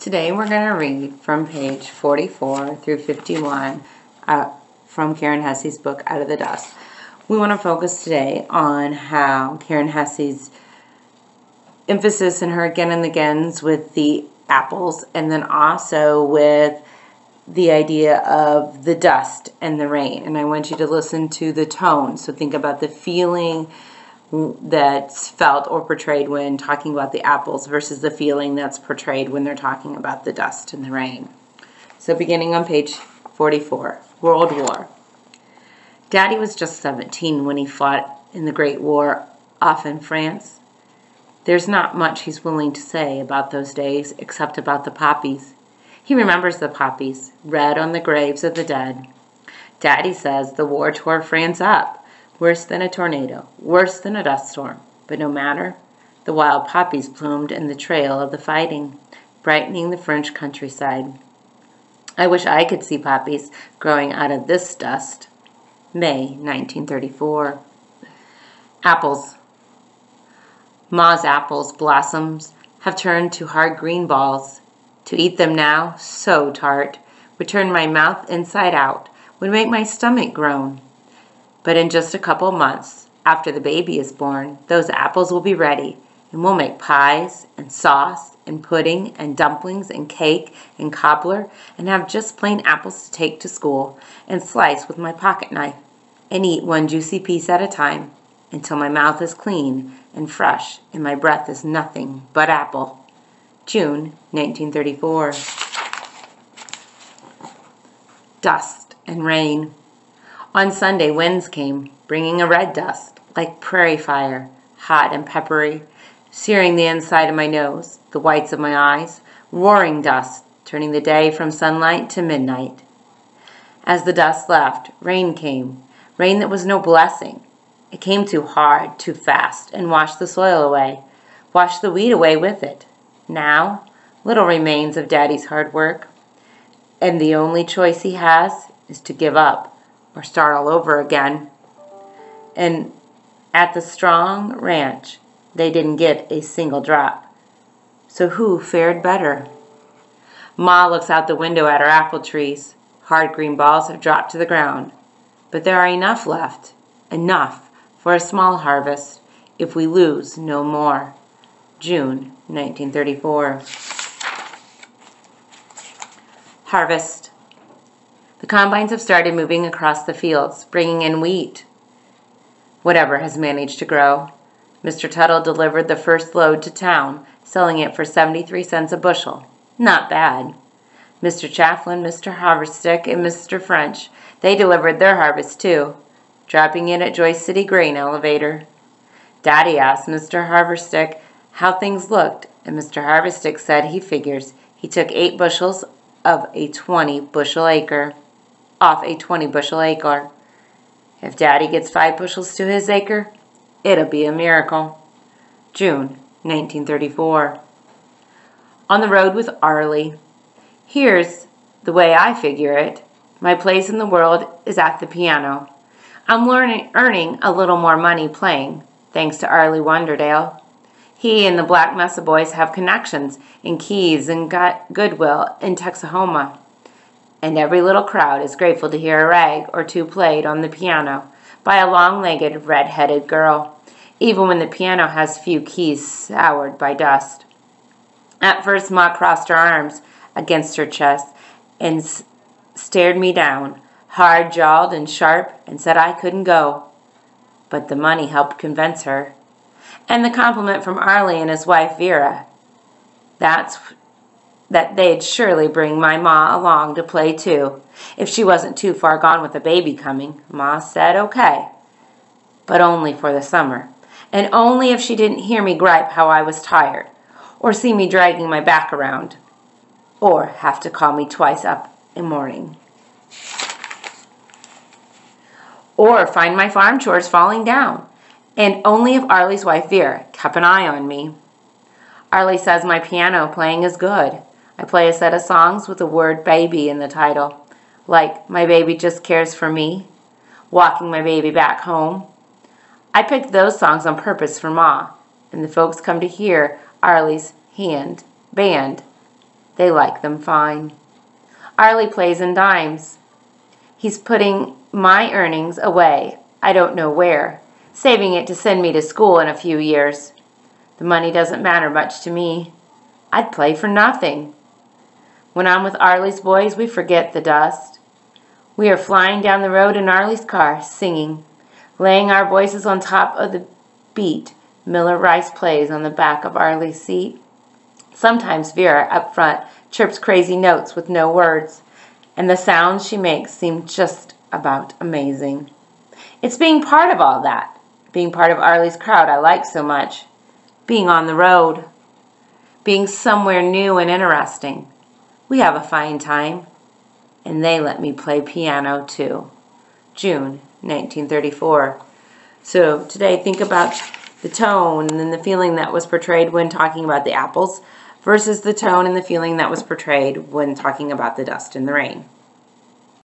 Today we're going to read from page 44 through 51 from Karen Hesse's book, Out of the Dust. We want to focus today on how Karen Hesse's emphasis in her again and agains with the apples, and then also with the idea of the dust and the rain. And I want you to listen to the tone. So think about the feeling that's felt or portrayed when talking about the apples versus the feeling that's portrayed when they're talking about the dust and the rain. So beginning on page 44, World War. Daddy was just 17 when he fought in the Great War off in France. There's not much he's willing to say about those days except about the poppies. He remembers the poppies, red on the graves of the dead. Daddy says the war tore France up. Worse than a tornado, worse than a dust storm. But no matter, the wild poppies bloomed in the trail of the fighting, brightening the French countryside. I wish I could see poppies growing out of this dust. May 1934. Apples. Ma's apples blossoms have turned to hard green balls. To eat them now, so tart, would turn my mouth inside out, would make my stomach groan. But in just a couple months, after the baby is born, those apples will be ready, and we'll make pies and sauce and pudding and dumplings and cake and cobbler, and have just plain apples to take to school and slice with my pocket knife and eat one juicy piece at a time until my mouth is clean and fresh and my breath is nothing but apple. June 1934. Dust and rain. On Sunday, winds came, bringing a red dust, like prairie fire, hot and peppery, searing the inside of my nose, the whites of my eyes, roaring dust, turning the day from sunlight to midnight. As the dust left, rain came, rain that was no blessing. It came too hard, too fast, and washed the soil away, washed the wheat away with it. Now, little remains of Daddy's hard work, and the only choice he has is to give up, or start all over again. And at the Strong Ranch, they didn't get a single drop. So who fared better? Ma looks out the window at her apple trees. Hard green balls have dropped to the ground. But there are enough left, enough for a small harvest, if we lose no more. June 1934. Harvest. The combines have started moving across the fields, bringing in wheat, whatever has managed to grow. Mr. Tuttle delivered the first load to town, selling it for 73 cents a bushel. Not bad. Mr. Chafflin, Mr. Haverstick, and Mr. French, they delivered their harvest too, dropping in at Joyce City grain elevator. Daddy asked Mr. Haverstick how things looked, and Mr. Haverstick said he figures he took 8 bushels of a 20-bushel acre. Off a 20-bushel acre. If Daddy gets 5 bushels to his acre, it'll be a miracle. June 1934. On the road with Arlie. Here's the way I figure it. My place in the world is at the piano. I'm earning a little more money playing, thanks to Arlie Wonderdale. He and the Black Mesa boys have connections in Keys and Goodwill in Texahoma. And every little crowd is grateful to hear a rag or two played on the piano by a long-legged, red-headed girl, even when the piano has few keys soured by dust. At first, Ma crossed her arms against her chest and stared me down, hard-jawed and sharp, and said I couldn't go. But the money helped convince her. And the compliment from Arlie and his wife Vera. That they'd surely bring my Ma along to play too, if she wasn't too far gone with a baby coming. Ma said okay, but only for the summer, and only if she didn't hear me gripe how I was tired, or see me dragging my back around, or have to call me twice up in morning, or find my farm chores falling down, and only if Arlie's wife Vera kept an eye on me. Arlie says my piano playing is good. I play a set of songs with the word baby in the title, like My Baby Just Cares for Me, Walking My Baby Back Home. I picked those songs on purpose for Ma, and the folks come to hear Arlie's band They like them fine. Arlie plays in dimes. He's putting my earnings away, I don't know where, saving it to send me to school in a few years. The money doesn't matter much to me. I'd play for nothing. When I'm with Arlie's boys, we forget the dust. We are flying down the road in Arlie's car, singing, laying our voices on top of the beat Miller Rice plays on the back of Arlie's seat. Sometimes Vera, up front, chirps crazy notes with no words, and the sounds she makes seem just about amazing. It's being part of all that, being part of Arlie's crowd I like so much, being on the road, being somewhere new and interesting. We have a fine time, and they let me play piano too. June 1934. So today, think about the tone and then the feeling that was portrayed when talking about the apples versus the tone and the feeling that was portrayed when talking about the dust and the rain.